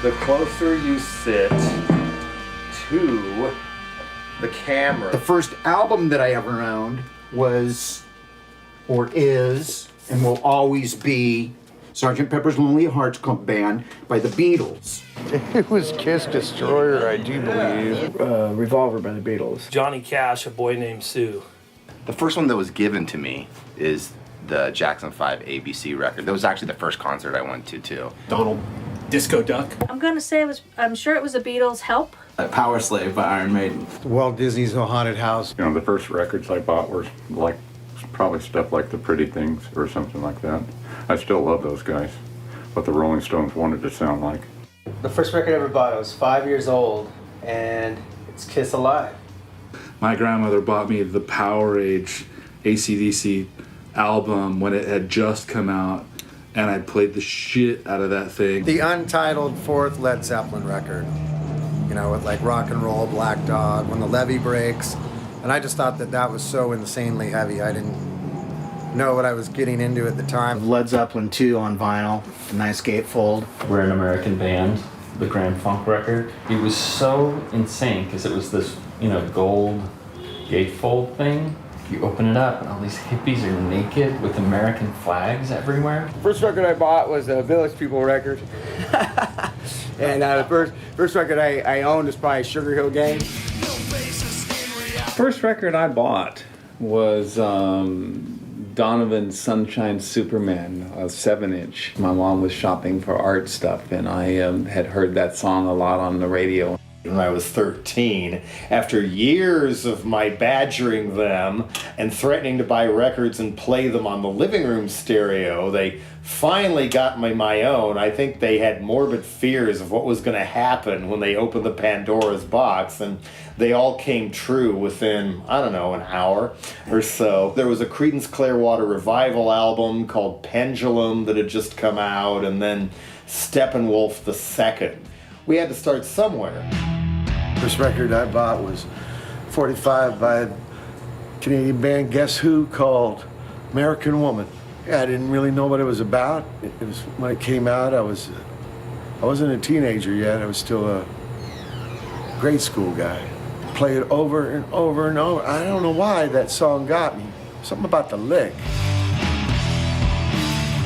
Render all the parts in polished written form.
the closer you sit to the camera. The first album that I ever owned was, or is, and will always be Sgt. Pepper's Lonely Hearts Club Band by the Beatles. It was Kiss Destroyer, I do believe. Revolver by the Beatles. Johnny Cash, A Boy Named Sue. The first one that was given to me is the Jackson 5 ABC record. That was actually the first concert I went to, too. Donald Disco Duck. I'm gonna say I'm sure it was the Beatles' Help. Power Slave by Iron Maiden. Walt Disney's The Haunted House. You know, the first records I bought were like probably stuff like The Pretty Things or something like that. I still love those guys, what the Rolling Stones wanted to sound like. The first record I ever bought, I was 5 years old, and it's Kiss Alive. My grandmother bought me the Powerage AC/DC album when it had just come out, and I played the shit out of that thing. The untitled fourth Led Zeppelin record, you know, with like Rock and Roll, Black Dog, When the Levee Breaks. And I just thought that was so insanely heavy. I didn't know what I was getting into at the time. Led Zeppelin 2 on vinyl, a nice gatefold. We're an American Band, the Grand Funk record. It was so insane because it was this, gold gatefold thing. You open it up and all these hippies are naked with American flags everywhere. First record I bought was a Village People record. And the first record I owned is probably Sugar Hill Gang. First record I bought was Donovan's Sunshine Superman, a 7-inch. My mom was shopping for art stuff, and I had heard that song a lot on the radio. When I was 13, after years of my badgering them and threatening to buy records and play them on the living room stereo, they finally got me my own. I think they had morbid fears of what was going to happen when they opened the Pandora's box, and they all came true within, an hour or so. There was a Creedence Clearwater Revival album called Pendulum that had just come out, and then Steppenwolf II. We had to start somewhere. First record I bought was 45 by a Canadian band, Guess Who, called American Woman. I didn't really know what it was about. It was when it came out, I wasn't a teenager yet. I was still a grade school guy. Play it over and over and over. I don't know why that song got me. Something about the lick.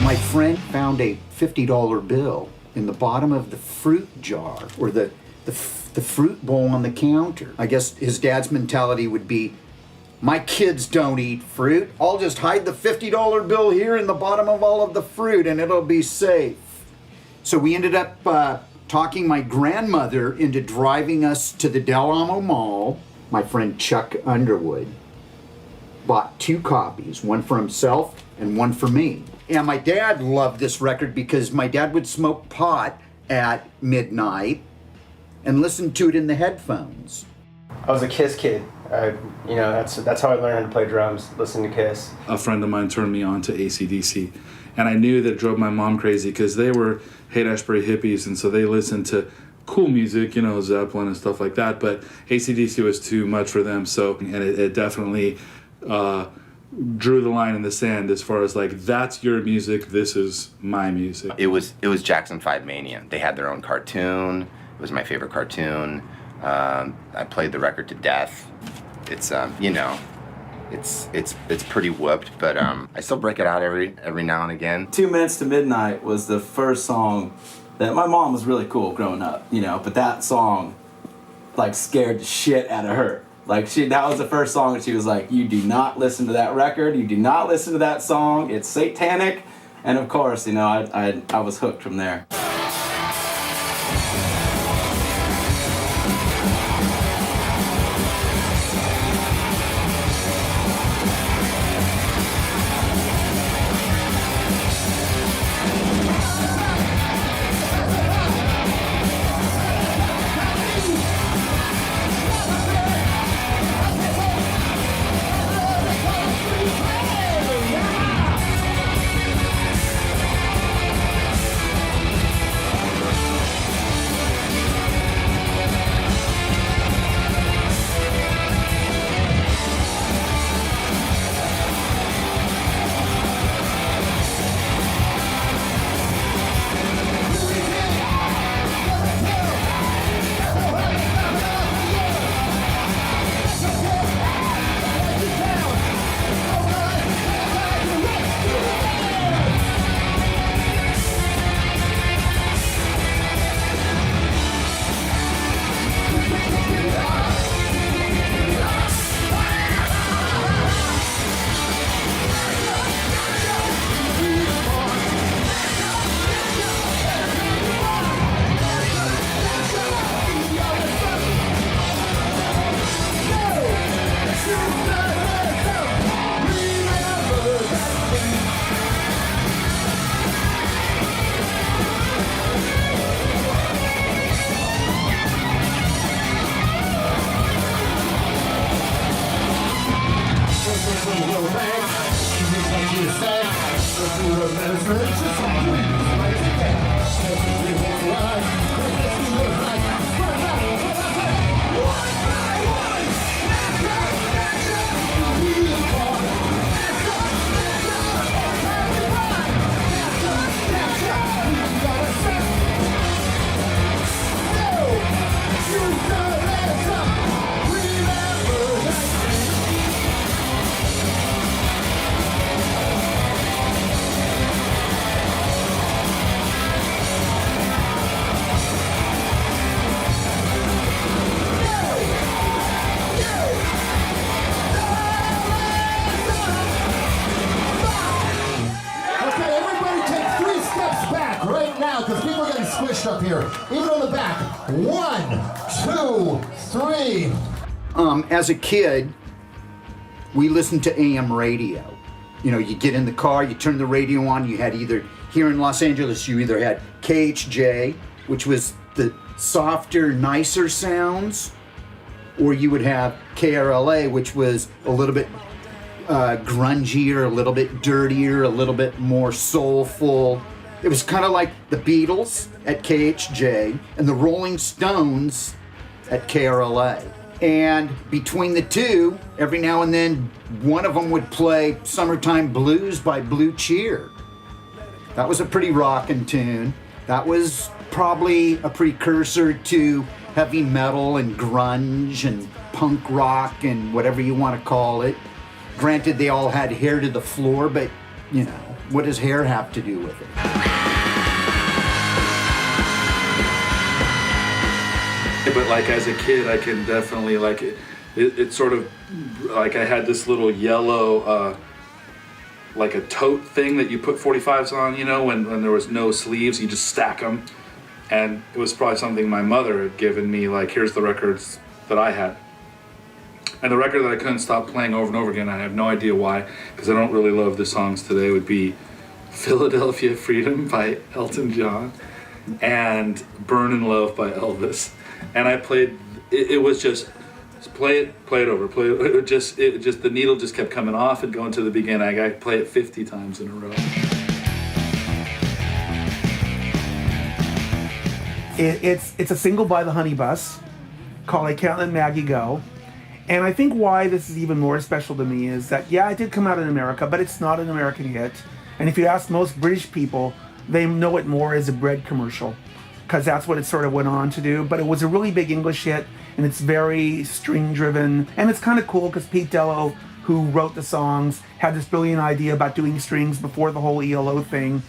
My friend found a $50 bill in the bottom of the fruit jar, or the fruit bowl on the counter. I guess his dad's mentality would be, my kids don't eat fruit. I'll just hide the $50 bill here in the bottom of all of the fruit and it'll be safe. So we ended up talking my grandmother into driving us to the Del Amo Mall. My friend Chuck Underwood bought 2 copies, one for himself and one for me. And my dad loved this record because my dad would smoke pot at midnight and listen to it in the headphones. I was a Kiss kid. That's how I learned how to play drums, listening to Kiss. A friend of mine turned me on to AC/DC, and I knew that it drove my mom crazy because they were Haight-Ashbury hippies, and so they listened to cool music, Zeppelin and stuff like that, but AC/DC was too much for them, and it definitely drew the line in the sand as far as that's your music, this is my music. It was Jackson 5 Mania. They had their own cartoon. It was my favorite cartoon. I played the record to death. It's it's pretty whooped, but I still break it out every now and again. 2 Minutes to Midnight was the first song that my mom was really cool growing up, but that song scared the shit out of her. That was the first song that she was like, you do not listen to that record, you do not listen to that song, it's satanic. And of course, I was hooked from there. Because people are getting squished up here. Even on the back. 1, 2, 3. As a kid, we listened to AM radio. You know, you get in the car, you turn the radio on, you had either, here in Los Angeles, you either had KHJ, which was the softer, nicer sounds, or you would have KRLA, which was a little bit grungier, a little bit dirtier, a little bit more soulful. It was kind of like the Beatles at KHJ and the Rolling Stones at KRLA. And between the two, every now and then, one of them would play Summertime Blues by Blue Cheer. That was a pretty rockin' tune. That was probably a precursor to heavy metal and grunge and punk rock and whatever you want to call it. Granted, they all had Hair to the Floor, but, you know, what does hair have to do with it? But like as a kid, I can definitely like it. It's sort of like I had this little yellow, like a tote thing that you put 45s on. You know, when there was no sleeves, you just stack them. And it was probably something my mother had given me. Like, here's the records that I had. And the record that I couldn't stop playing over and over again, I have no idea why, because I don't really love the songs today, would be Philadelphia Freedom by Elton John and Burn in Love by Elvis. And I played, it was just play it over, play it. It just the needle just kept coming off and going to the beginning. I play it 50 times in a row. It's a single by the Honey Bus called I Can't Let Maggie Go. And I think why this is even more special to me is that, yeah, it did come out in America, but it's not an American hit. And if you ask most British people, they know it more as a bread commercial, because that's what it sort of went on to do. But it was a really big English hit, and it's very string-driven. And it's kind of cool because Pete Dello, who wrote the songs, had this brilliant idea about doing strings before the whole ELO thing.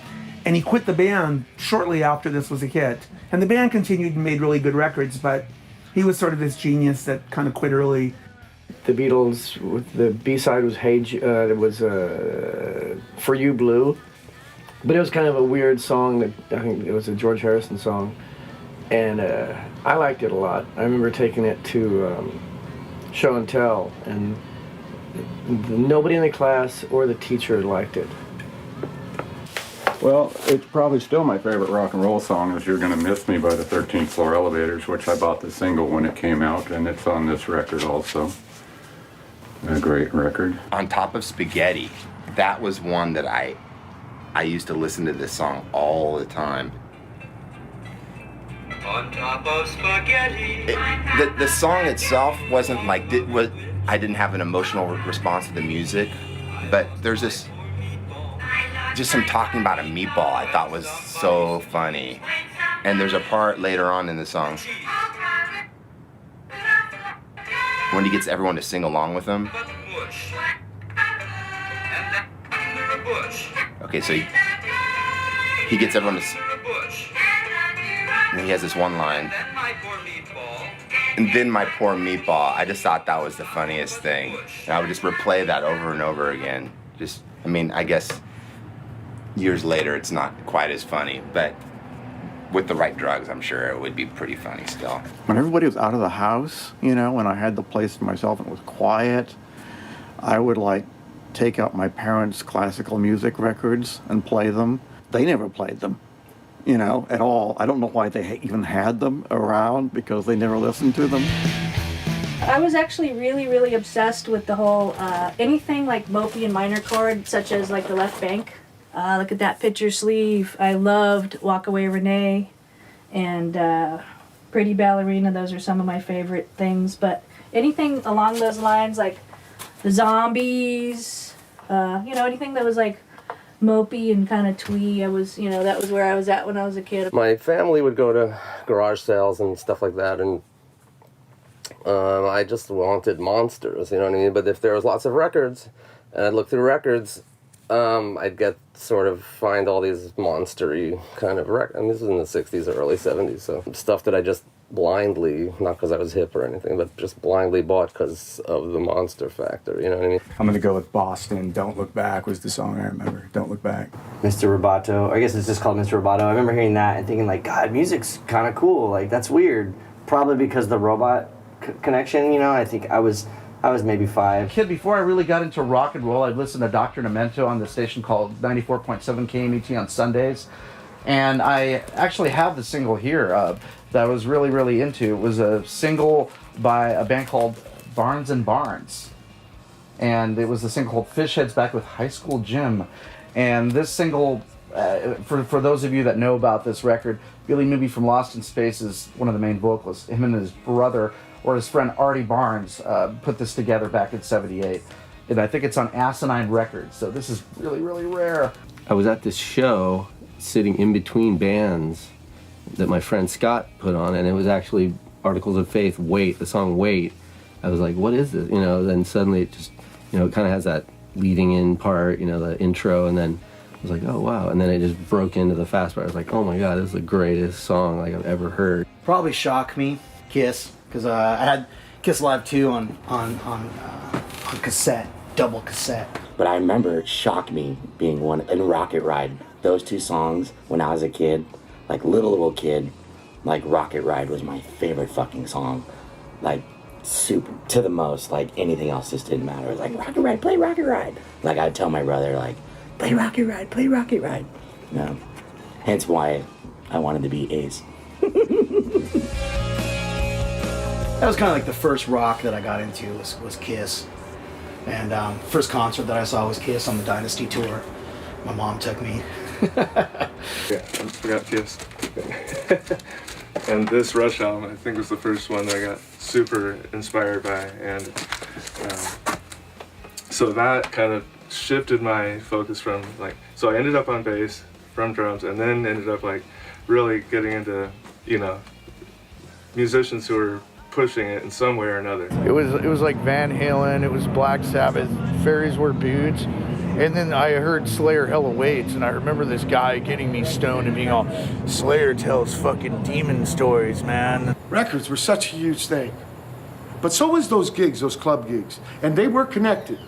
And he quit the band shortly after this was a hit. And the band continued and made really good records, but he was sort of this genius that kind of quit early. The Beatles, with the B-side was For You Blue. But it was kind of a weird song that I think it was a George Harrison song. And I liked it a lot. I remember taking it to show and tell, and nobody in the class or the teacher liked it. Well, it's probably still my favorite rock and roll song is You're Gonna Miss Me by the 13th Floor Elevators, which I bought the single when it came out, and it's on this record also. A great record. On Top of Spaghetti, that was one that I used to listen to this song all the time. On top of spaghetti. The song itself wasn't like, I didn't have an emotional response to the music, but there's just some talking about a meatball I thought was so funny. And there's a part later on in the song when he gets everyone to sing along with him. Okay, so he gets everyone to and he has this one line. And then my poor meatball. I just thought that was the funniest thing. And I would just replay that over and over again. I guess years later it's not quite as funny, but with the right drugs, I'm sure it would be pretty funny still. When everybody was out of the house, when I had the place to myself and it was quiet, I would take out my parents' classical music records and play them. They never played them, at all. I don't know why they even had them around, because they never listened to them. I was actually really, really obsessed with the whole anything like mopey and minor chord, such as like the Left Bank. Look at that picture sleeve. I loved Walk Away Renee and Pretty Ballerina. Those are some of my favorite things. But anything along those lines, like the Zombies, anything that was like mopey and kind of twee, that was where I was at when I was a kid. My family would go to garage sales and stuff like that, and I just wanted monsters, you know what I mean? But if there was lots of records, and I'd look through records, I'd find all these monster-y kind of records. And this was in the 60s or early 70s, so stuff that I just blindly, not because I was hip or anything, but just blindly bought because of the monster factor, you know what I mean? I'm gonna go with Boston. Don't Look Back was the song I remember. Don't Look Back. Mr. Roboto. I guess it's just called Mr. Roboto. I remember hearing that and thinking, like, God, music's kind of cool. Like, that's weird. Probably because the robot connection, I think I was maybe 5. Kid, before I really got into rock and roll, I'd listen to Dr. Demento on the station called 94.7 KMET on Sundays. And I actually have the single here that I was really, really into. It was a single by a band called Barnes and Barnes. And it was a single called Fish Heads Back with High School Gym. And this single, for those of you that know about this record, Billy Newby from Lost in Space is one of the main vocalists. Him and his brother, or his friend Artie Barnes, put this together back in '78. And I think it's on Asinine Records, so this is really, really rare. I was at this show sitting in between bands that my friend Scott put on, and it was actually Articles of Faith, Wait, the song Wait. I was like, what is this? Then suddenly it just, it kind of has that leading in part, the intro, and then I was like, oh wow, and then it just broke into the fast part. I was like, oh my God, this is the greatest song like I've ever heard. Probably Shock Me, Kiss, because I had Kiss Live 2 on cassette, double cassette. But I remember Shock Me being one, and Rocket Ride. Those two songs, when I was a kid, like little kid, like Rocket Ride was my favorite fucking song. Like, super, to the most, like anything else just didn't matter. It was like, Rocket Ride, play Rocket Ride. Like, I'd tell my brother, like, play Rocket Ride, play Rocket Ride. Hence why I wanted to be Ace. That was kind of like the first rock that I got into was Kiss. And first concert that I saw was Kiss on the Dynasty tour. My mom took me. Yeah, I forgot Kiss. And this Rush album, I think, was the first one that I got super inspired by. And so that kind of shifted my focus from, so I ended up on bass from drums, and then ended up, really getting into, musicians who were pushing it in some way or another. It was like Van Halen, it was Black Sabbath, Fairies Wear Boots, and then I heard Slayer Hell Awaits, and I remember this guy getting me stoned and being all, Slayer tells fucking demon stories, man. Records were such a huge thing. But so was those gigs, those club gigs, and they were connected.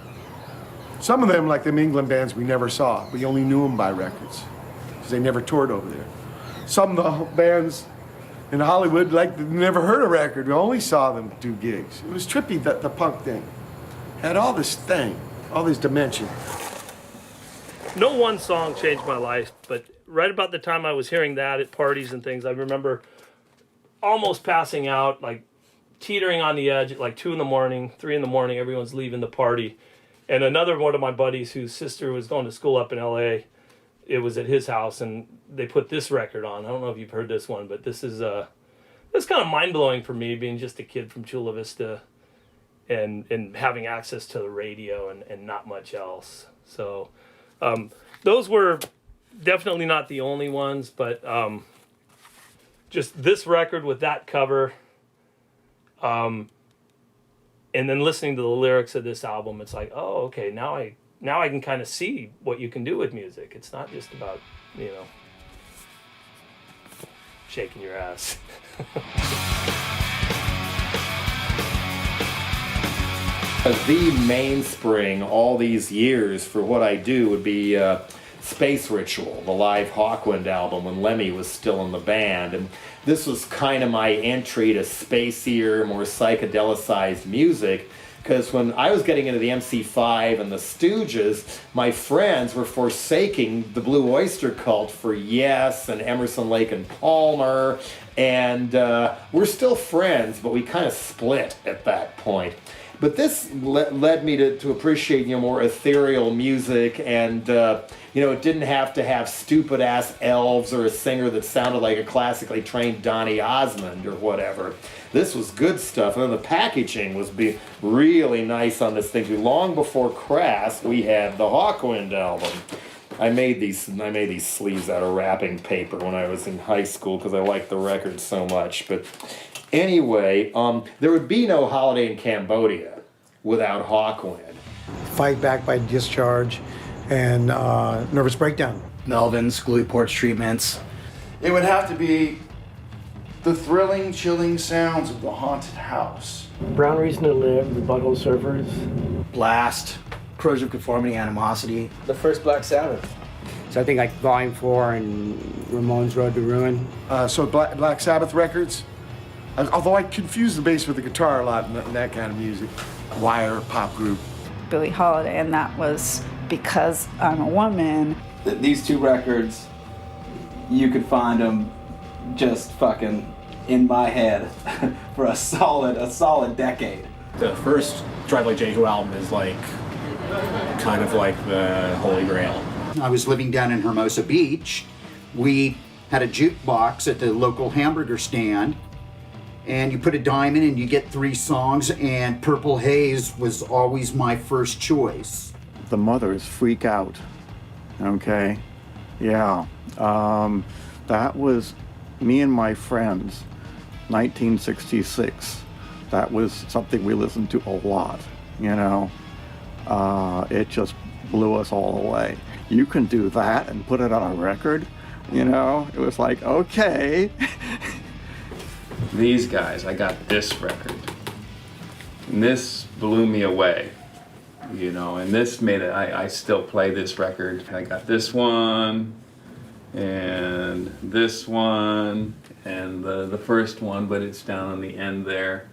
Some of them, like them England bands, we never saw. We only knew them by records, because they never toured over there. Some of the bands in Hollywood, never heard a record. We only saw them do gigs. It was trippy, the punk thing. Had all this thing, all this dimension. No one song changed my life, but right about the time I was hearing that at parties and things, I remember almost passing out, teetering on the edge at 2 in the morning, 3 in the morning, everyone's leaving the party. And another one of my buddies whose sister was going to school up in LA, it was at his house, and they put this record on. I don't know if you've heard this one, but this is it's kind of mind-blowing for me, being just a kid from Chula Vista and having access to the radio and not much else. So those were definitely not the only ones, but just this record with that cover, and then listening to the lyrics of this album, it's like, oh, okay, now I can kind of see what you can do with music. It's not just about, shaking your ass. The mainspring all these years for what I do would be Space Ritual, the live Hawkwind album when Lemmy was still in the band. And this was kind of my entry to spacier, more psychedelicized music, Because when I was getting into the MC5 and the Stooges, my friends were forsaking the Blue Oyster Cult for Yes and Emerson, Lake and Palmer. And we're still friends, but we kind of split at that point. But this led me to appreciate, more ethereal music, and it didn't have to have stupid ass elves or a singer that sounded like a classically trained Donny Osmond or whatever. This was good stuff, and then the packaging was really nice on this thing too. Long before Crass, we had the Hawkwind album. I made these sleeves out of wrapping paper when I was in high school because I liked the record so much. But anyway, there would be no Holiday in Cambodia without Hawkwind. Fight Back by Discharge and Nervous Breakdown. Melvins, Glue Porch Treatments. It would have to be the thrilling, chilling sounds of the haunted house. Brown Reason to Live, the Butthole Surfers. Blast, Corrosion of Conformity, Animosity. The first Black Sabbath. So I think like Volume 4 and Ramones Road to Ruin. So Black Sabbath records. Although I confuse the bass with the guitar a lot in that kind of music. Wire, pop group. Billie Holiday, and that was because I'm a woman. These two records, you could find them just fucking in my head for a solid decade. The first Drive Like Jehu album is kind of like the Holy Grail. I was living down in Hermosa Beach. We had a jukebox at the local hamburger stand, and you put a dime in and you get 3 songs, and Purple Haze was always my first choice. The mothers freak out. Okay? Yeah. That was me and my friends, 1966. That was something we listened to a lot, It just blew us all away. You can do that and put it on a record, It was like, okay. These guys, I got this record. And this blew me away, and this made it, I still play this record. I got this one, and this one, and the first one, but it's down on the end there.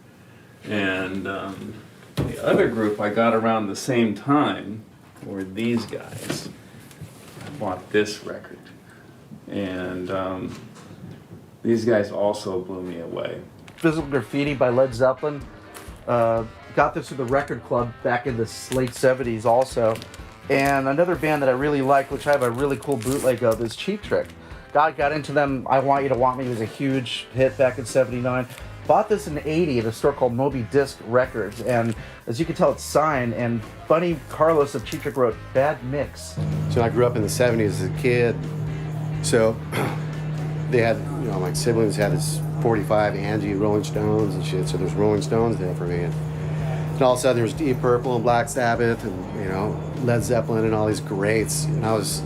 And the other group I got around the same time were these guys. I bought this record. And these guys also blew me away. Physical Graffiti by Led Zeppelin. Got this through the record club back in the late 70s also. And another band that I really like, which I have a really cool bootleg of, is Cheap Trick. God got into them. I Want You to Want Me was a huge hit back in 79. Bought this in 80 at a store called Moby Disc Records. And as you can tell, it's signed. And Bunny Carlos of Cheap Trick wrote Bad Mix. So I grew up in the 70s as a kid. So they had, my siblings had this 45 Angie Rolling Stones and shit. So there's Rolling Stones there for me. And all of a sudden there was Deep Purple and Black Sabbath and, Led Zeppelin and all these greats. And I was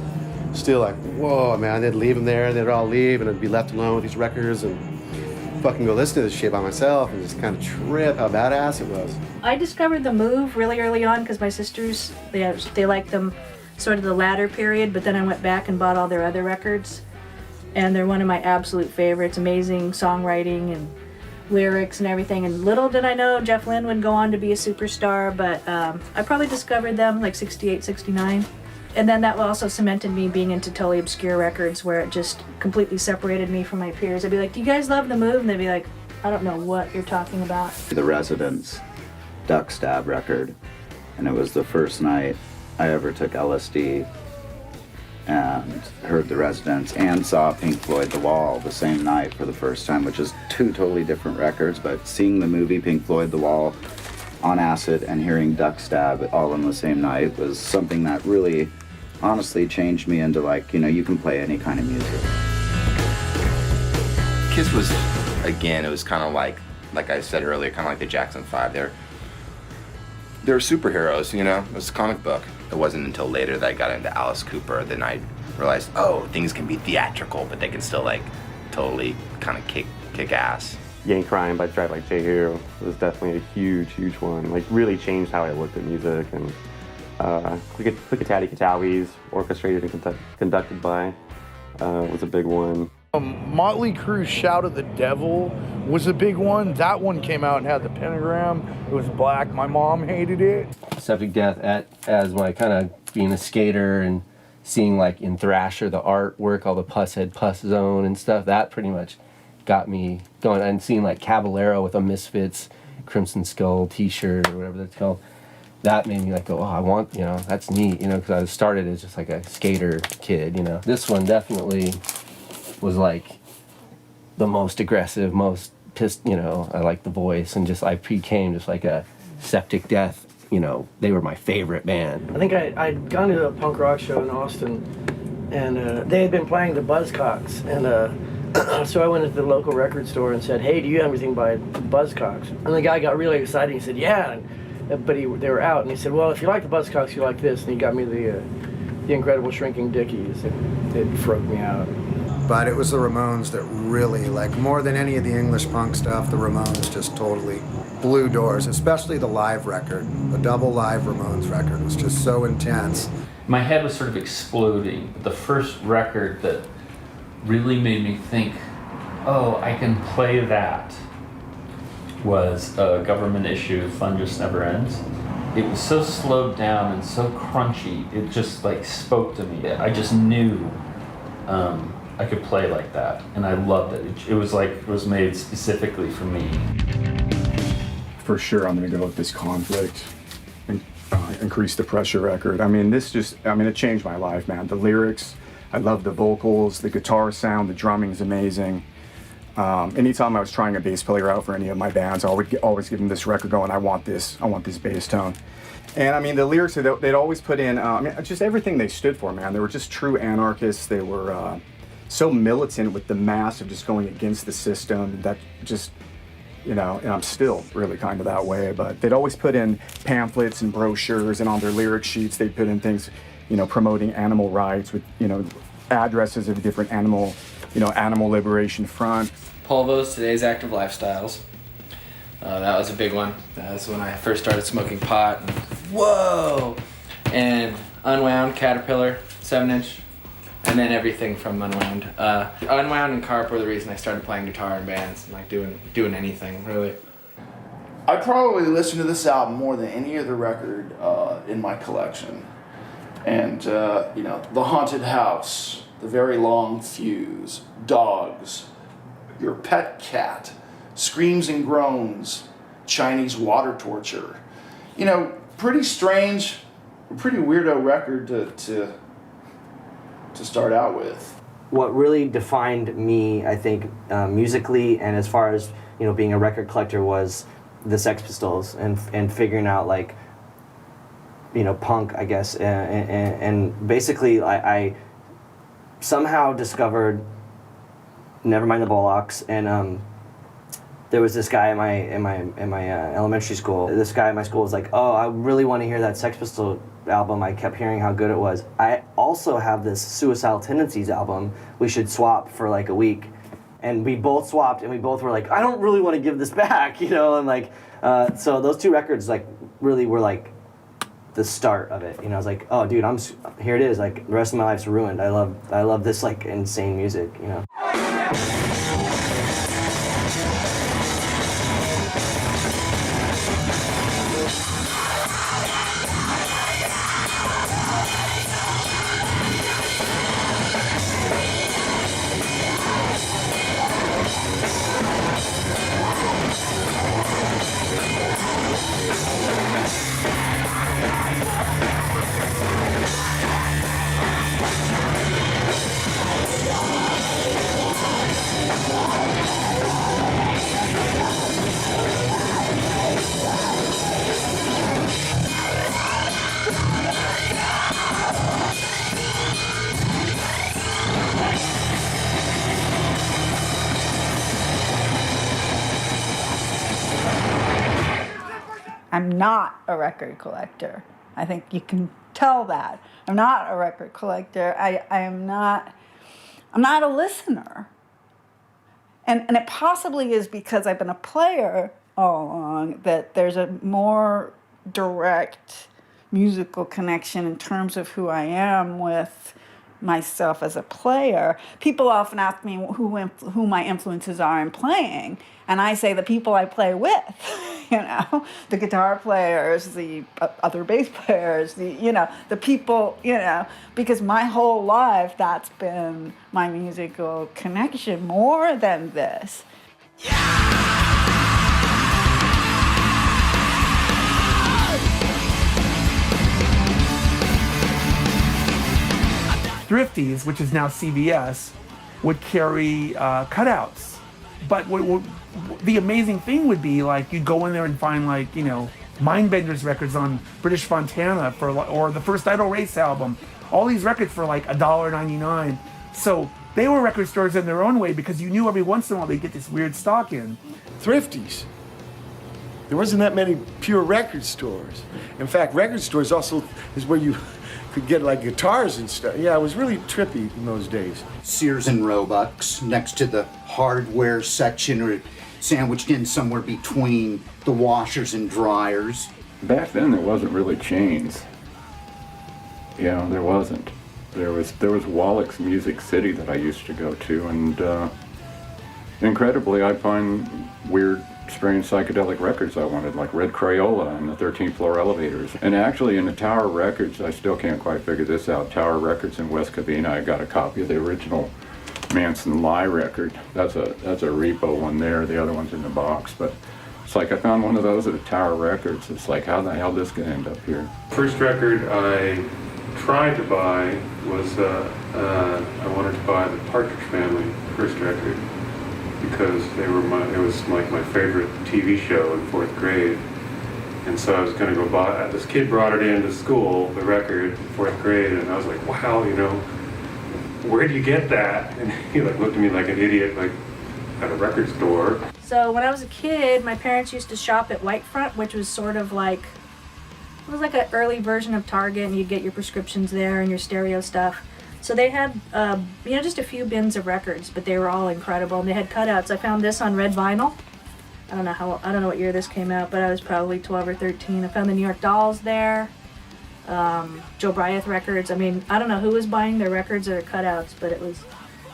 still like, whoa, man, they'd leave them there, they'd all leave, and I'd be left alone with these records and fucking go listen to this shit by myself and just kind of trip how badass it was. I discovered the Move really early on because my sisters, they liked them sort of the latter period, but then I went back and bought all their other records. And they're one of my absolute favorites. Amazing songwriting and lyrics and everything. And little did I know Jeff Lynne would go on to be a superstar, but I probably discovered them like 68, 69. And then that also cemented me being into totally obscure records where it just completely separated me from my peers. I'd be like, do you guys love the Move? And they'd be like, I don't know what you're talking about. The Residents Duck Stab record. And it was the first night I ever took LSD and heard the Residents and saw Pink Floyd The Wall the same night for the first time, which is 2 totally different records, but seeing the movie Pink Floyd The Wall on acid and hearing Duck Stab all in the same night was something that really honestly changed me into you can play any kind of music. Kiss was, again, it was kind of like I said earlier, kind of like the Jackson 5. They're superheroes, it was a comic book. It wasn't until later that I got into Alice Cooper, then I realized, things can be theatrical, but they can still totally kind of kick ass. Gang Crime by Drive Like Jehu was definitely a huge one. Really changed how I looked at music. And Click-a-Tatty Katawi's orchestrated and conducted by was a big one. Motley Crue Shout at the Devil was a big one. That one came out and had the pentagram. It was black. My mom hated it. Septic Death as my kind of being a skater and seeing like in Thrasher the artwork, all the Pushead Pus Zone and stuff, that pretty much got me going. And seeing like Caballero with a Misfits Crimson Skull t-shirt or whatever that's called, that made me like go, oh, I want, you know, that's neat, you know, because I started as just like a skater kid, you know. This one definitely was like the most aggressive, most pissed, you know, I like the voice and just I became just like a Septic Death, you know, they were my favorite band. I think I'd gone to a punk rock show in Austin, and they had been playing the Buzzcocks, and so I went into the local record store and said, hey, do you have anything by Buzzcocks? And the guy got really excited. He said, yeah, but they were out, and he said, well, if you like the Buzzcocks, you like this, and he got me the Incredible Shrinking Dickies. It broke me out. But it was the Ramones that really, like, more than any of the English punk stuff, the Ramones just totally blew doors, especially the live record. The double live Ramones record was just so intense. My head was sort of exploding. The first record that really made me think, oh, I can play that, was a Government issue, Fun Just Never Ends. It was so slowed down and so crunchy, it just like spoke to me. I just knew I could play like that, and I loved it. It was like it was made specifically for me. For sure, I'm gonna go with this Conflict, and Increase the Pressure record. I mean, it changed my life, man. The lyrics, I love the vocals, the guitar sound, the drumming is amazing. Anytime I was trying a bass player out for any of my bands, I would always give them this record going, I want this bass tone. And I mean, the lyrics, they'd always put in, just everything they stood for, man. They were just true anarchists. They were so militant with the mass of just going against the system that just, you know, and I'm still really kind of that way, but they'd always put in pamphlets and brochures, and on their lyric sheets, they'd put in things, you know, promoting animal rights with, you know, addresses of different animal liberation front. Polvos, Today's Active Lifestyles. That was a big one. That was when I first started smoking pot. And, whoa! And Unwound, Caterpillar, 7-inch, and then everything from Unwound. Unwound and Carp were the reason I started playing guitar in bands and like doing anything, really. I probably listen to this album more than any other record in my collection. And, you know, The Haunted House, The Very Long Fuse, Dogs, Your Pet Cat, Screams and Groans, Chinese Water Torture. You know, pretty strange, pretty weirdo record to start out with. What really defined me, I think, musically and as far as, you know, being a record collector was the Sex Pistols and figuring out, like, you know, punk, I guess, and basically I somehow discovered Nevermind the Bollocks, and there was this guy in my elementary school. This guy in my school was like, oh, I really want to hear that Sex Pistol album. I kept hearing how good it was. I also have this Suicidal Tendencies album. We should swap for like a week. And we both swapped, and we both were like, I don't really want to give this back, you know, and like, so those two records like really were like the start of it. You know, I was like, oh dude, here it is, like the rest of my life's ruined. I love this like insane music, you know. I'm not a record collector. I think you can tell that. I'm not a record collector. I'm not a listener. And it possibly is because I've been a player all along that there's a more direct musical connection in terms of who I am with myself as a player. People often ask me who my influences are in playing, and I say the people I play with, the guitar players, the other bass players, the people, because my whole life that's been my musical connection more than this. Thrifties, which is now CBS, would carry cutouts. But the amazing thing would be, like, you'd go in there and find, like, Mindbenders records on British Fontana or the first Idle Race album. All these records for like $1.99. So they were record stores in their own way because you knew every once in a while they'd get this weird stock in. Thrifties. There wasn't that many pure record stores. In fact, record stores also is where you could get like guitars and stuff. Yeah, it was really trippy in those days. Sears and Roebuck's next to the hardware section, or sandwiched in somewhere between the washers and dryers. Back then there wasn't really chains. There wasn't. There was Wallach's Music City that I used to go to, and incredibly I'd find weird, strange psychedelic records I wanted, like Red Crayola and the 13th Floor Elevators. And actually in the Tower Records, I still can't quite figure this out, Tower Records in West Covina, I got a copy of the original Manson Lie record. That's a repo one there, the other one's in the box, but it's like I found one of those at the Tower Records. It's like, how the hell did this gonna end up here? First record I tried to buy was I wanted to buy the Partridge Family first record because it was like my favorite TV show in 4th grade, and so I was going to go buy. This kid brought it into school, the record, in 4th grade, and I was like, wow, where do you get that? And he looked at me like an idiot, like at a record store. So when I was a kid, my parents used to shop at Whitefront, which was sort of like, it was like an early version of Target, and you'd get your prescriptions there and your stereo stuff. So they had, just a few bins of records, but they were all incredible, and they had cutouts. I found this on red vinyl. I don't know what year this came out, but I was probably 12 or 13. I found the New York Dolls there, Joe Bryant records. I mean, I don't know who was buying their records or cutouts, but it was,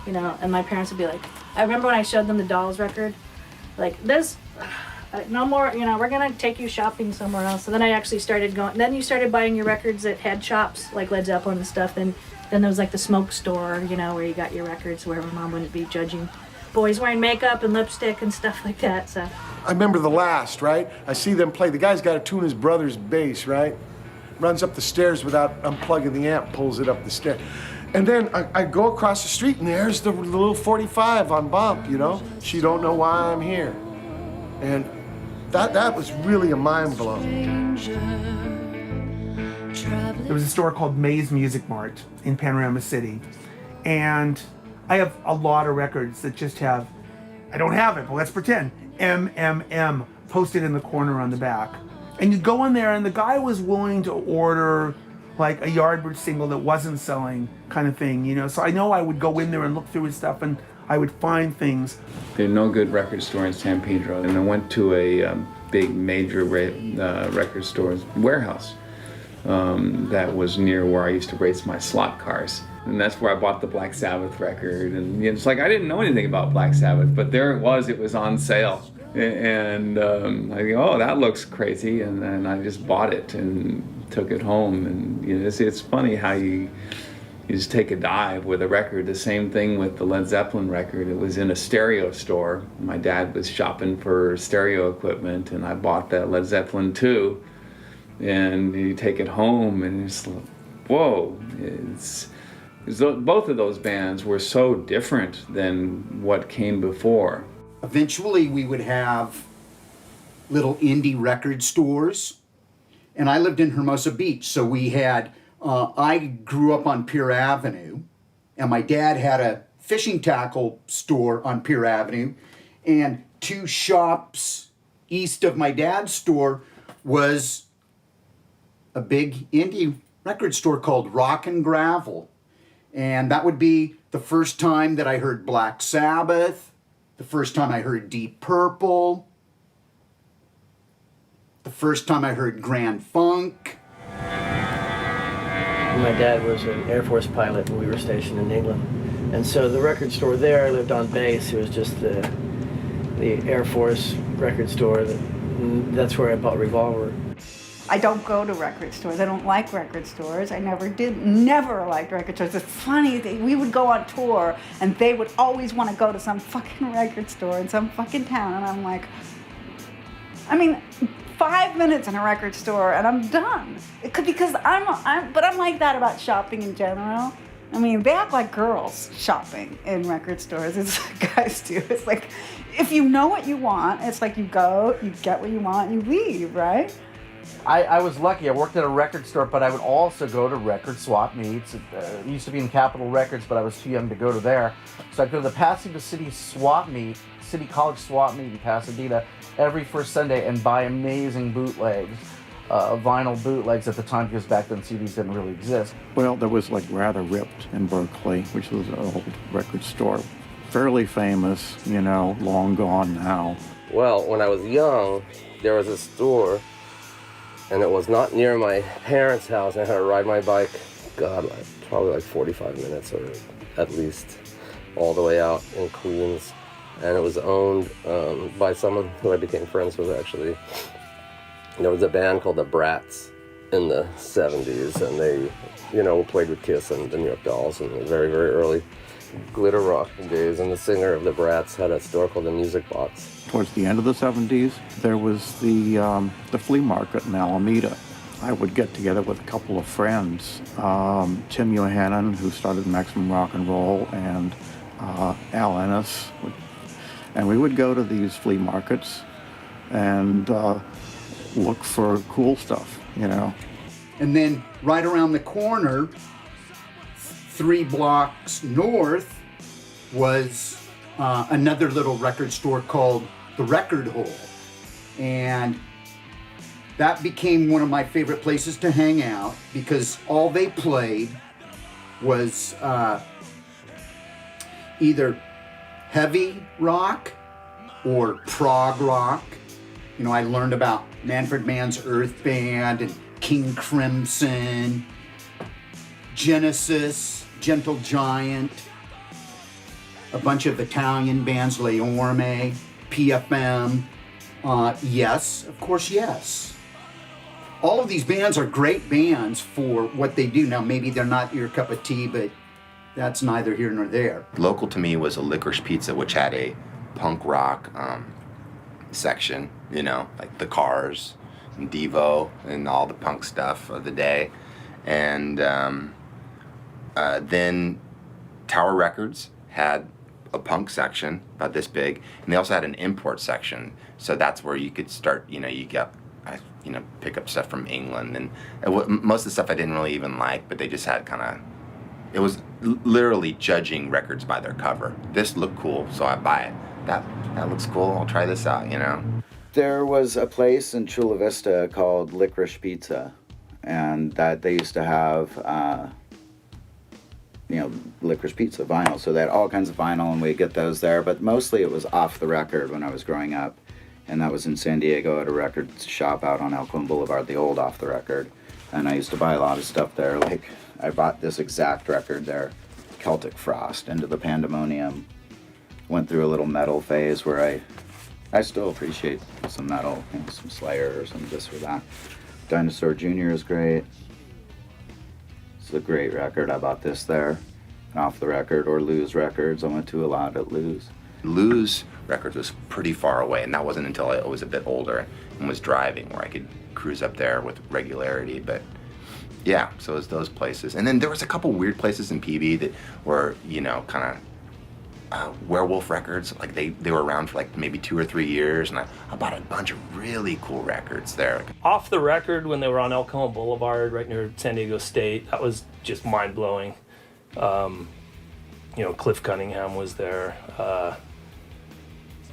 and my parents would be like, I remember when I showed them the Dolls record, like, this, no more, we're gonna take you shopping somewhere else. So then I actually started going, then you started buying your records at head shops, like Led Zeppelin and stuff, then there was like the smoke store, where you got your records where mom wouldn't be judging boys wearing makeup and lipstick and stuff like that, so. I remember The Last, right? I see them play. The guy's got to tune his brother's bass, right? Runs up the stairs without unplugging the amp, pulls it up the stairs. And then I go across the street and there's the little 45 on bump, She Don't Know Why I'm Here. And that was really a mind blow. There was a store called Maze Music Mart in Panorama City, and I have a lot of records that just have, I don't have it, but let's pretend, MMM posted in the corner on the back. And you go in there and the guy was willing to order like a Yardbird single that wasn't selling, kind of thing, So I know I would go in there and look through his stuff and I would find things. There's no good record store in San Pedro, and I went to a big major record store's warehouse. That was near where I used to race my slot cars. And that's where I bought the Black Sabbath record. And it's like, I didn't know anything about Black Sabbath, but there it was on sale. And I go, oh, that looks crazy. And then I just bought it and took it home. And it's funny how you just take a dive with a record. The same thing with the Led Zeppelin record. It was in a stereo store. My dad was shopping for stereo equipment, and I bought that Led Zeppelin 2. And you take it home and it's like, whoa, both of those bands were so different than what came before. Eventually we would have little indie record stores, and I lived in Hermosa Beach, so we had, I grew up on Pier Avenue, and my dad had a fishing tackle store on Pier Avenue, and 2 shops east of my dad's store was a big indie record store called Rock and Gravel. And that would be the first time that I heard Black Sabbath, the first time I heard Deep Purple, the first time I heard Grand Funk. My dad was an Air Force pilot when we were stationed in England. And so the record store there, I lived on base. It was just the Air Force record store. That's where I bought Revolver. I don't go to record stores. I don't like record stores. I never did. Never liked record stores. It's funny, we would go on tour and they would always want to go to some fucking record store in some fucking town. And I'm like, 5 minutes in a record store and I'm done. Because I'm like that about shopping in general. They act like girls shopping in record stores. It's like guys do. It's like, if you know what you want, it's like you go, you get what you want, you leave, right? I was lucky. I worked at a record store, but I would also go to record swap meets. It used to be in Capitol Records, but I was too young to go to there. So I'd go to the Pasadena City swap meet, City College swap meet in Pasadena every first Sunday and buy amazing bootlegs, vinyl bootlegs at the time, because back then CDs didn't really exist. Well, there was like Rather Ripped in Berkeley, which was an old record store. Fairly famous, long gone now. Well, when I was young, there was a store, and it was not near my parents' house. I had to ride my bike, probably like 45 minutes or at least, all the way out in Queens. And it was owned by someone who I became friends with, actually. There was a band called the Brats in the 70s, and they, played with Kiss and the New York Dolls in the very, very early glitter rock days. And the singer of the Brats had a store called the Music Box. Towards the end of the 70s, there was the flea market in Alameda. I would get together with a couple of friends, Tim Yohannan, who started Maximum Rock and Roll, and Al Ennis. And we would go to these flea markets and look for cool stuff, And then right around the corner, 3 blocks north, was another little record store called The Record Hole. And that became one of my favorite places to hang out, because all they played was either heavy rock or prog rock. I learned about Manfred Mann's Earth Band and King Crimson, Genesis, Gentle Giant, a bunch of Italian bands, Le Orme, PFM, Yes, of course, Yes. All of these bands are great bands for what they do. Now, maybe they're not your cup of tea, but that's neither here nor there. Local to me was a Licorice Pizza, which had a punk rock section, like the Cars and Devo and all the punk stuff of the day. And then Tower Records had a punk section about this big, and they also had an import section. So that's where you could start, pick up stuff from England. And most of the stuff I didn't really even like, but they just had it was literally judging records by their cover. This looked cool, so I buy it. That looks cool, I'll try this out, There was a place in Chula Vista called Licorice Pizza, and that they used to have, Licorice Pizza vinyl. So they had all kinds of vinyl, and we'd get those there. But mostly it was Off the Record when I was growing up, and that was in San Diego at a record shop out on Elkhorn Boulevard, the old Off the Record. And I used to buy a lot of stuff there. Like, I bought this exact record there, Celtic Frost, Into the Pandemonium. Went through a little metal phase where I still appreciate some metal, some Slayer or some this or that. Dinosaur Jr. is great. It's a great record. I bought this there. Off the Record or Lose Records. I went to a lot at Lose. Lose Records was pretty far away, and that wasn't until I was a bit older and was driving where I could cruise up there with regularity. But yeah, so it was those places. And then there was a couple weird places in PB that were, Werewolf Records. Like they were around for like maybe 2 or 3 years, and I bought a bunch of really cool records there. Off the Record, when they were on El Cajon Boulevard right near San Diego State, that was just mind-blowing. Cliff Cunningham was there.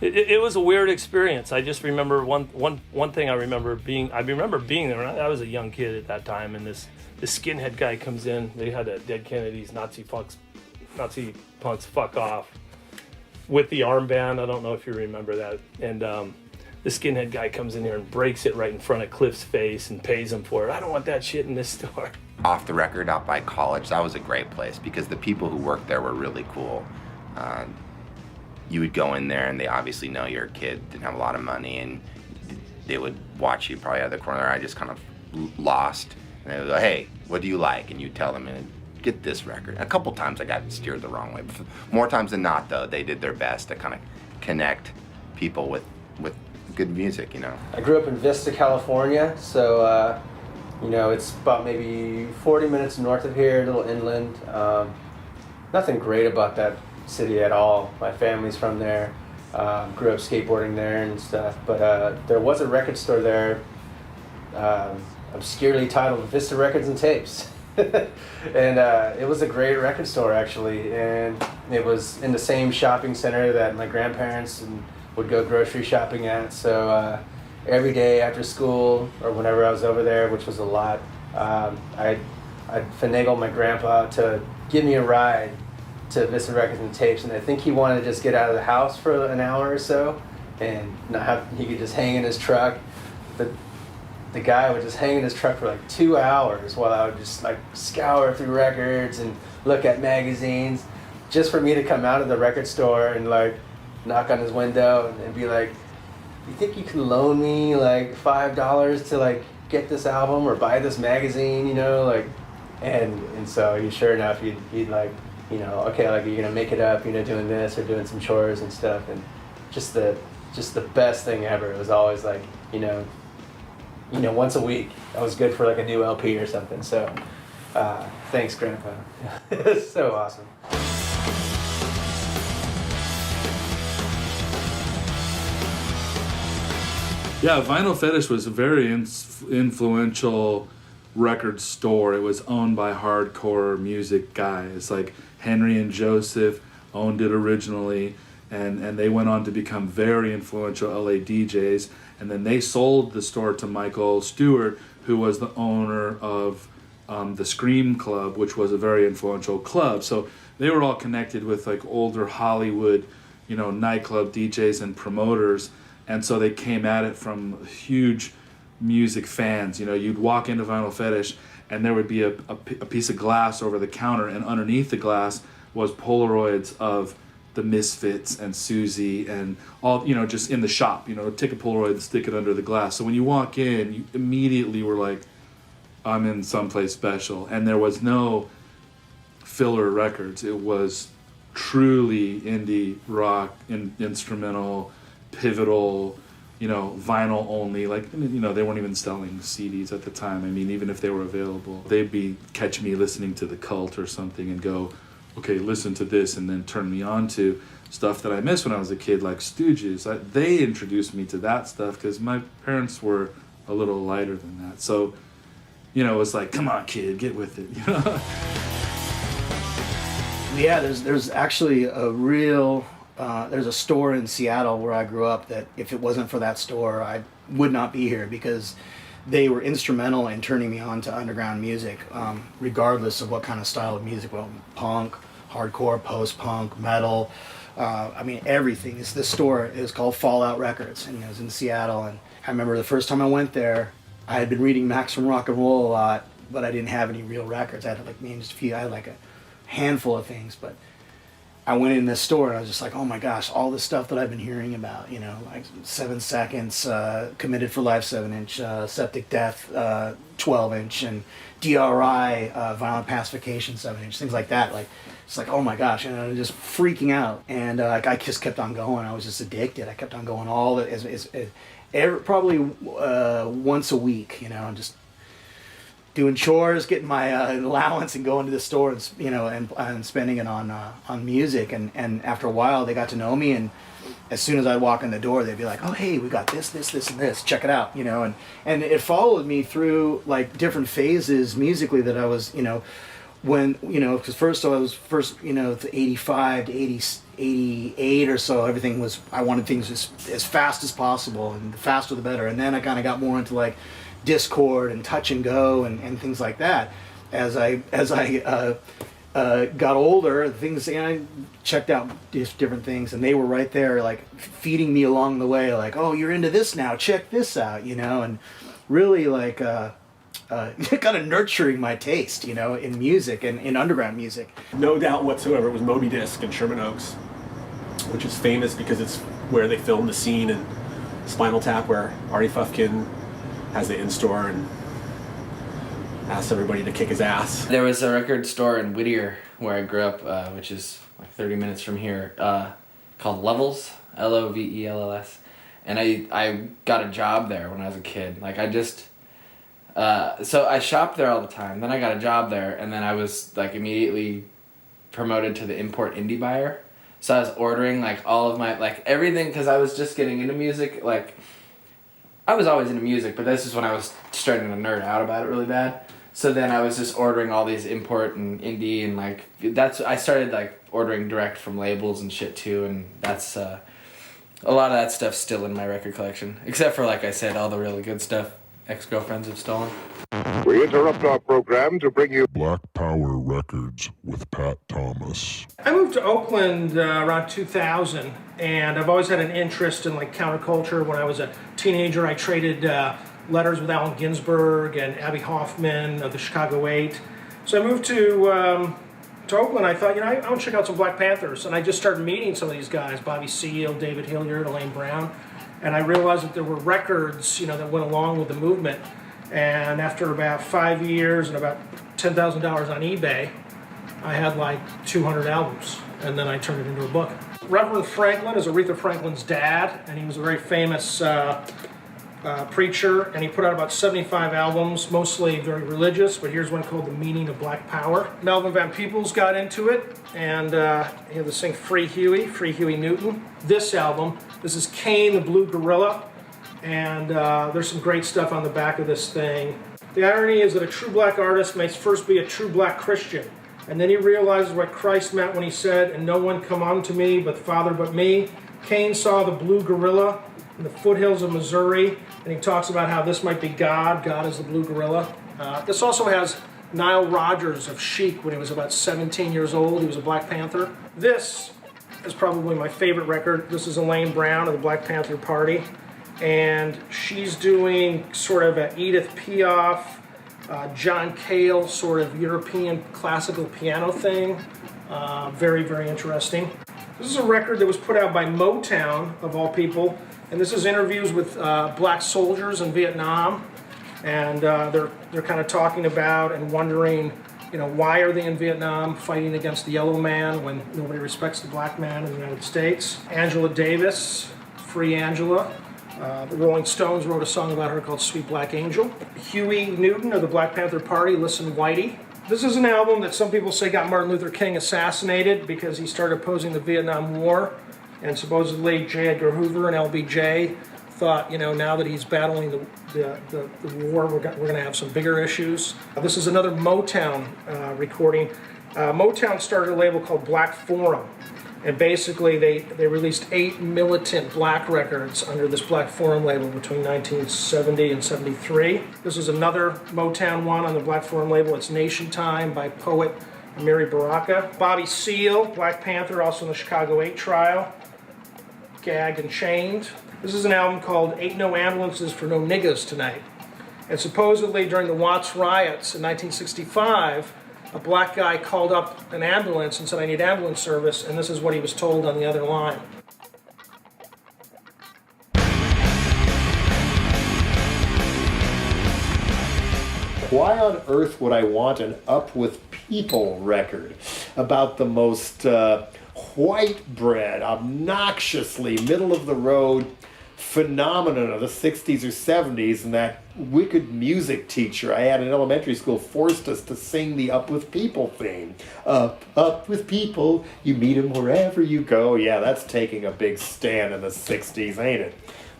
It was a weird experience. I just remember one thing I remember being there. I was a young kid at that time, and this skinhead guy comes in. They had a Dead Kennedys Nazi punks fuck off with the armband. I don't know if you remember that. And the skinhead guy comes in here and breaks it right in front of Cliff's face and pays him for it. I don't want that shit in this store. Off the Record out by college, that was a great place because the people who worked there were really cool. You would go in there and they obviously know you're a kid, didn't have a lot of money, and they would watch you probably out of the corner. I just kind of lost. And they would go, hey, what do you like? And you tell them, and get this record. A couple times I got steered the wrong way. But more times than not, though, they did their best to kind of connect people with good music, you know. I grew up in Vista, California, so you know, it's about maybe 40 minutes north of here, a little inland. Nothing great about that city at all. My family's from there. Grew up skateboarding there and stuff. But there was a record store there, obscurely titled Vista Records and Tapes. And it was a great record store, actually. And it was in the same shopping center that my grandparents would go grocery shopping at. So every day after school or whenever I was over there, which was a lot, I'd finagle my grandpa to give me a ride to Vista Records and Tapes, and I think he wanted to just get out of the house for an hour or so, and he could just hang in his truck. The guy would just hang in his truck for like 2 hours while I would just like scour through records and look at magazines, just for me to come out of the record store and like knock on his window and be like, "You think you can loan me like $5 to like get this album or buy this magazine?" You know, like, and so sure enough, he'd like, you know, okay, like, you're gonna make it up, you know, doing this or doing some chores and stuff, and just the best thing ever. It was always like, you know, once a week. That was good for like a new LP or something. So, thanks, Grandpa. It's so awesome. Yeah, Vinyl Fetish was a very influential record store. It was owned by hardcore music guys like Henry and Joseph owned it originally, and they went on to become very influential LA DJs. And then they sold the store to Michael Stewart, who was the owner of the Scream Club, which was a very influential club. So they were all connected with like older Hollywood, you know, nightclub DJs and promoters. And so they came at it from huge music fans. You know, you'd walk into Vinyl Fetish and there would be a piece of glass over the counter, and underneath the glass was Polaroids of the Misfits and Susie and all, you know, just in the shop. You know, take a Polaroid and stick it under the glass. So when you walk in, you immediately were like, I'm in someplace special. And there was no filler records. It was truly indie rock, instrumental, pivotal, you know, vinyl only. Like, you know, they weren't even selling CDs at the time. I mean, even if they were available, they'd catch me listening to The Cult or something and go, okay, listen to this, and then turn me on to stuff that I missed when I was a kid, like Stooges. They introduced me to that stuff because my parents were a little lighter than that. So, you know, it was like, come on, kid, get with it, you know? Yeah, there's actually a real, there's a store in Seattle where I grew up that if it wasn't for that store, I would not be here, because they were instrumental in turning me on to underground music, regardless of what kind of style of music, well, punk, hardcore, post-punk, metal, I mean, everything. This store is called Fallout Records, and it was in Seattle, and I remember the first time I went there, I had been reading Maximum Rock and Roll a lot, but I didn't have any real records. I had like maybe just a few, I had like a handful of things, but I went in this store and I was just like, oh my gosh, all this stuff that I've been hearing about, you know, like 7 Seconds, Committed for Life 7-inch, Septic Death 12-inch, and DRI, Violent Pacification 7-inch, things like that. Like, it's like, oh my gosh, and I was just freaking out. And I just kept on going. I was just addicted. I kept on going probably once a week, you know, and just doing chores, getting my allowance, and going to the store, and you know, and spending it on music. And after a while, they got to know me, and as soon as I walk in the door, they'd be like, "Oh, hey, we got this, and this. Check it out," you know. And it followed me through like different phases musically that I was, you know, when, you know, because first, you know, the 85 to 88 or so, everything was, I wanted things as fast as possible, and the faster the better. And then I kind of got more into like Discord and Touch and Go and things like that. As I got older, things, and I checked out different things, and they were right there, like feeding me along the way, like, oh, you're into this now, check this out, you know. And really, like, kind of nurturing my taste, you know, in music and in underground music. No doubt whatsoever, it was Moby Disc in Sherman Oaks, which is famous because it's where they filmed the scene in Spinal Tap where Artie Fufkin has the in-store and asks everybody to kick his ass. There was a record store in Whittier where I grew up, which is like 30 minutes from here, called Levels, Lovells. And I got a job there when I was a kid. Like so I shopped there all the time. Then I got a job there, and then I was like immediately promoted to the import indie buyer. So I was ordering like all of my, like everything, because I was just getting into music. Like I was always into music, but this is when I was starting to nerd out about it really bad. So then I was just ordering all these import and indie, and like I started like ordering direct from labels and shit too, and that's a lot of that stuff's still in my record collection, except for, like I said, all the really good stuff ex-girlfriends have stolen. We interrupt our program to bring you Black Power Records with Pat Thomas. I moved to Oakland around 2000, and I've always had an interest in like counterculture. When I was a teenager, I traded letters with Allen Ginsberg and Abby Hoffman of the Chicago 8. So I moved to Oakland. I thought, I want to check out some Black Panthers, and I just started meeting some of these guys, Bobby Seale, David Hilliard, Elaine Brown, and I realized that there were records, that went along with the movement. And after about 5 years and about $10,000 on eBay, I had like 200 albums, and then I turned it into a book. Reverend Franklin is Aretha Franklin's dad, and he was a very famous preacher, and he put out about 75 albums, mostly very religious, but here's one called The Meaning of Black Power. Melvin Van Peebles got into it, and he had to sing Free Huey Newton. This album, this is Kane the Blue Gorilla, and there's some great stuff on the back of this thing. The irony is that a true black artist may first be a true black Christian, and then he realizes what Christ meant when he said, "And no one come unto me but the Father but me." Kane saw the blue gorilla in the foothills of Missouri, and he talks about how this might be God. God is the blue gorilla. This also has Nile Rodgers of Chic when he was about 17 years old. He was a Black Panther. This is probably my favorite record. This is Elaine Brown of the Black Panther Party, and she's doing sort of an Edith Piaf, John Cale sort of European classical piano thing. Very, very interesting. This is a record that was put out by Motown, of all people, and this is interviews with black soldiers in Vietnam, and they're kind of talking about and wondering, why are they in Vietnam fighting against the yellow man when nobody respects the black man in the United States. Angela Davis, Free Angela. The Rolling Stones wrote a song about her called Sweet Black Angel. Huey Newton of the Black Panther Party, Listen Whitey. This is an album that some people say got Martin Luther King assassinated because he started opposing the Vietnam War. And supposedly J. Edgar Hoover and LBJ thought, now that he's battling the war, we're going to have some bigger issues. This is another Motown recording. Motown started a label called Black Forum. And basically, they released 8 militant black records under this Black Forum label between 1970 and 73. This is another Motown one on the Black Forum label. It's Nation Time by poet Amiri Baraka. Bobby Seale, Black Panther, also in the Chicago 8 trial. Gagged and Chained. This is an album called Ain't No Ambulances for No Niggas Tonight. And supposedly during the Watts riots in 1965, a black guy called up an ambulance and said, "I need ambulance service," and this is what he was told on the other line. Why on earth would I want an Up With People record about the most white bread, obnoxiously middle-of-the-road phenomenon of the 60s or 70s, and that wicked music teacher I had in elementary school forced us to sing the Up With People theme. Up with people, you meet them wherever you go. Yeah, that's taking a big stand in the 60s, ain't it?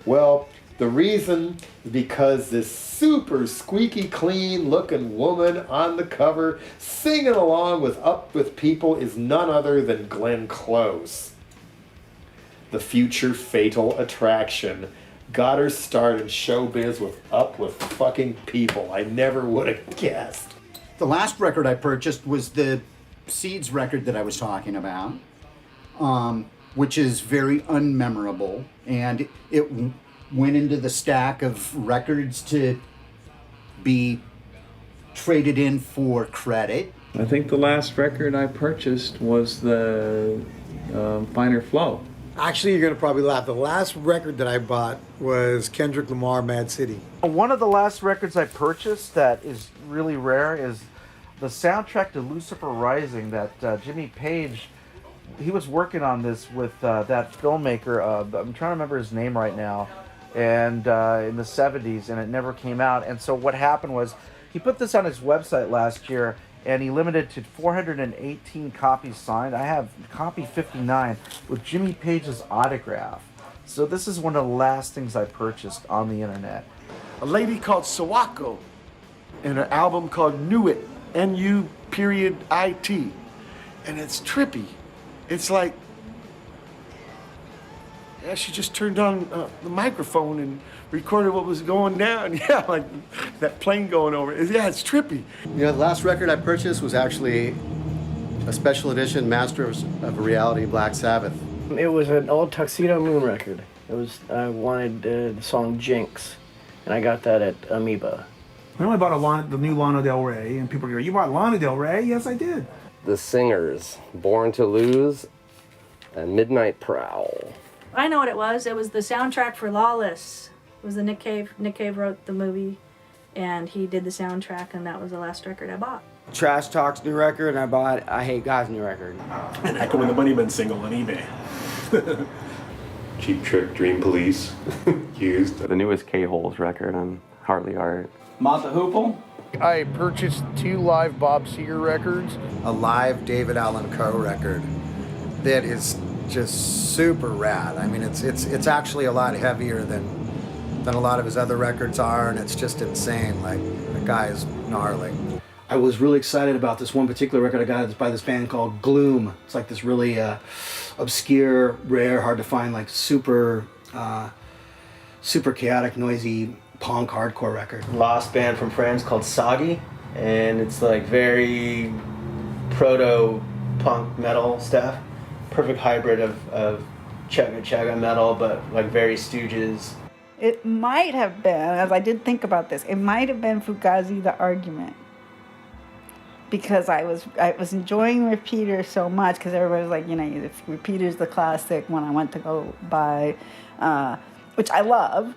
Well, the reason is because this super squeaky clean looking woman on the cover singing along with Up With People is none other than Glenn Close. The future fatal attraction got her start in showbiz with Up With Fucking People. I never would have guessed. The last record I purchased was the Seeds record that I was talking about, which is very unmemorable, and it went into the stack of records to be traded in for credit. I think the last record I purchased was the Finer Flow. Actually, you're going to probably laugh. The last record that I bought was Kendrick Lamar, Mad City. One of the last records I purchased that is really rare is the soundtrack to Lucifer Rising that Jimmy Page, he was working on this with that filmmaker, I'm trying to remember his name right now, and in the 70s, and it never came out. And so what happened was he put this on his website last year, and he limited to 418 copies signed. I have copy 59 with Jimmy Page's autograph. So this is one of the last things I purchased on the internet. A lady called Sawako and an album called Knew It, N-U-I-T. And it's trippy. It's like, yeah, she just turned on the microphone and recorded what was going down. Yeah, like that plane going over. Yeah, it's trippy. You know, the last record I purchased was actually a special edition Masters of Reality Black Sabbath. It was an old Tuxedo Moon record. It was, I wanted the song Jinx, and I got that at Amoeba. I only bought the new Lana Del Rey, and people go, "You bought Lana Del Rey?" Yes, I did. The Singers, Born to Lose, and Midnight Prowl. I know what it was. It was the soundtrack for Lawless. It was the Nick Cave. Nick Cave wrote the movie, and he did the soundtrack, and that was the last record I bought. Trash Talk's new record, and I bought I Hate God's new record. And Echo and the Moneymen single on eBay. Cheap Trick, Dream Police, used. The newest K-Holes record on Harley Art. Mata Hoople. I purchased 2 live Bob Seger records. A live David Allan Coe record that is just super rad. I mean, it's actually a lot heavier than a lot of his other records are, and it's just insane. Like, the guy is gnarly. I was really excited about this one particular record I got by this band called Gloom. It's like this really obscure, rare, hard to find, like super chaotic, noisy punk hardcore record. Lost band from France called Soggy, and it's like very proto-punk metal stuff. Perfect hybrid of Chugga Chugga metal, but like very Stooges. It might have been, as I did think about this, it might have been Fugazi the Argument. Because I was enjoying Repeater so much, because everybody was like, you know, Repeater's the classic when I went to go buy, which I love.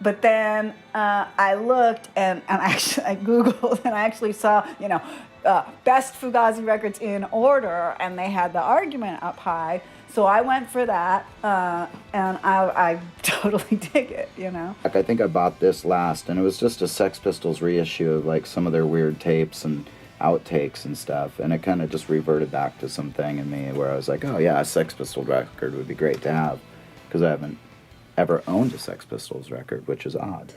But then I looked and actually I Googled and I actually saw, you know, best Fugazi records in order, and they had the Argument up high. So I went for that, and I totally dig it, you know. Like, I think I bought this last, and it was just a Sex Pistols reissue of like some of their weird tapes and outtakes and stuff, and it kind of just reverted back to something in me where I was like, oh yeah, a Sex Pistols record would be great to have, because I haven't ever owned a Sex Pistols record, which is odd.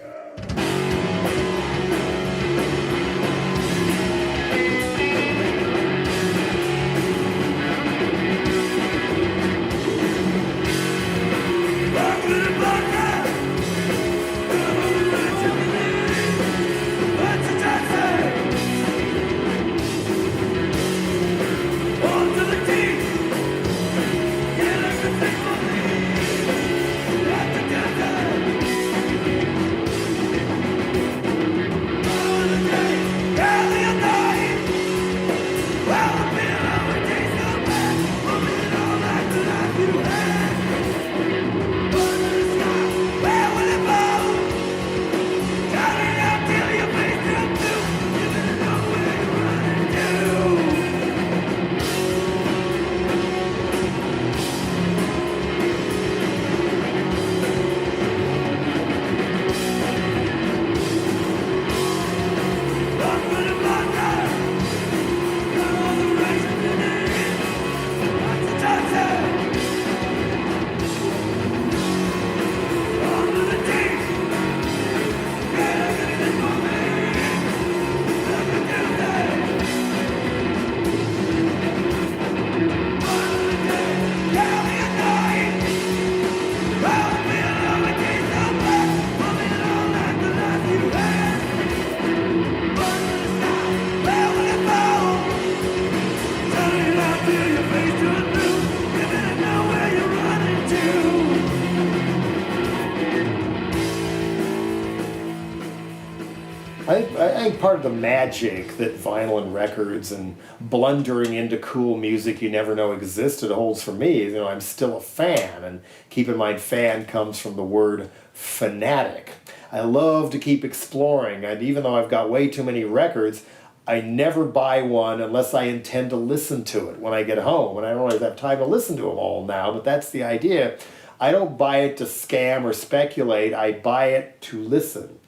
I think part of the magic that vinyl and records and blundering into cool music you never know existed holds for me is, I'm still a fan, and keep in mind fan comes from the word fanatic. I love to keep exploring, and even though I've got way too many records, I never buy one unless I intend to listen to it when I get home, and I don't always have time to listen to them all now, but that's the idea. I don't buy it to scam or speculate, I buy it to listen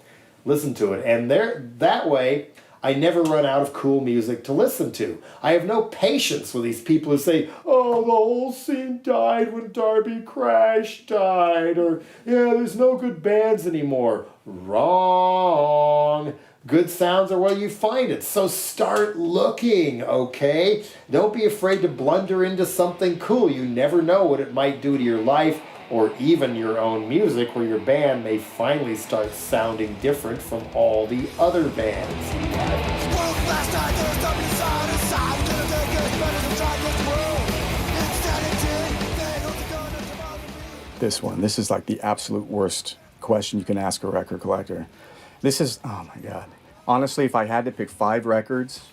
to it, and that way I never run out of cool music to listen to. I have no patience with these people who say, oh, the whole scene died when Darby Crash died, or yeah, there's no good bands anymore. Wrong. Good sounds are where you find it, so start looking, okay? Don't be afraid to blunder into something cool. You never know what it might do to your life, or even your own music, where your band may finally start sounding different from all the other bands. This is like the absolute worst question you can ask a record collector. This is, oh my God. Honestly, if I had to pick 5 records,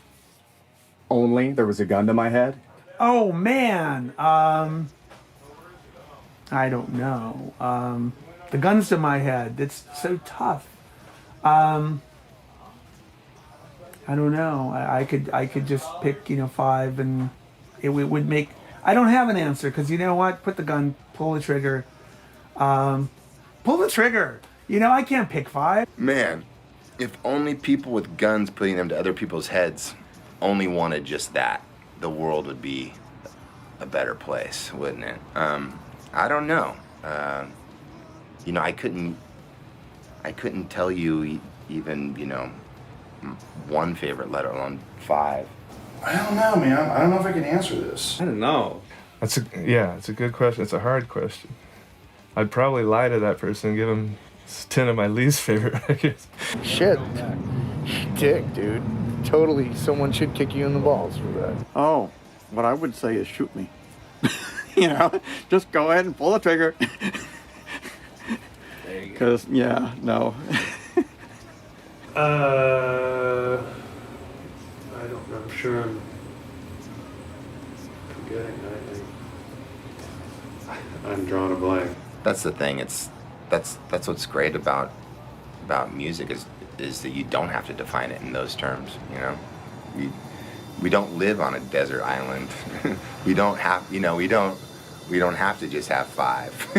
only there was a gun to my head. Oh man, I don't know. The guns to my head. It's so tough. I don't know. I could just pick 5, and it would make. I don't have an answer because you know what? Put the gun. Pull the trigger. Pull the trigger. I can't pick 5. Man, if only people with guns putting them to other people's heads only wanted just that, the world would be a better place, wouldn't it? I don't know. I couldn't tell you even, one favorite, let alone 5. I don't know, man. I don't know if I can answer this. I don't know. It's a good question. It's a hard question. I'd probably lie to that person and give him 10 of my least favorite records. Shit. Dick, dude. Totally, someone should kick you in the balls for that. Oh, what I would say is shoot me. Just go ahead and pull the trigger. Because, yeah, no. I don't know. I'm sure I'm forgetting. I'm drawing a blank. That's the thing. That's what's great about music is that you don't have to define it in those terms. We don't live on a desert island. we don't have to just have 5.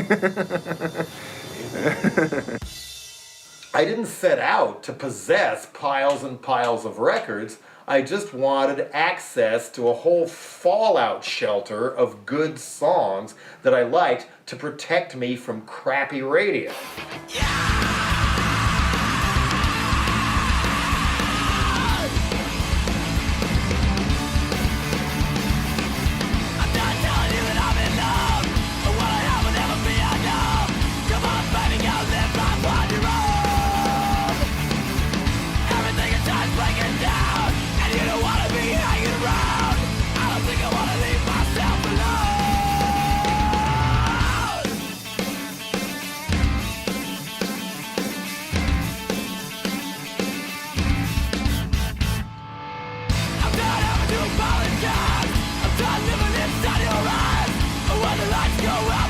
I didn't set out to possess piles and piles of records. I just wanted access to a whole fallout shelter of good songs that I liked to protect me from crappy radio. I'm done living inside your eyes. When the lights go out.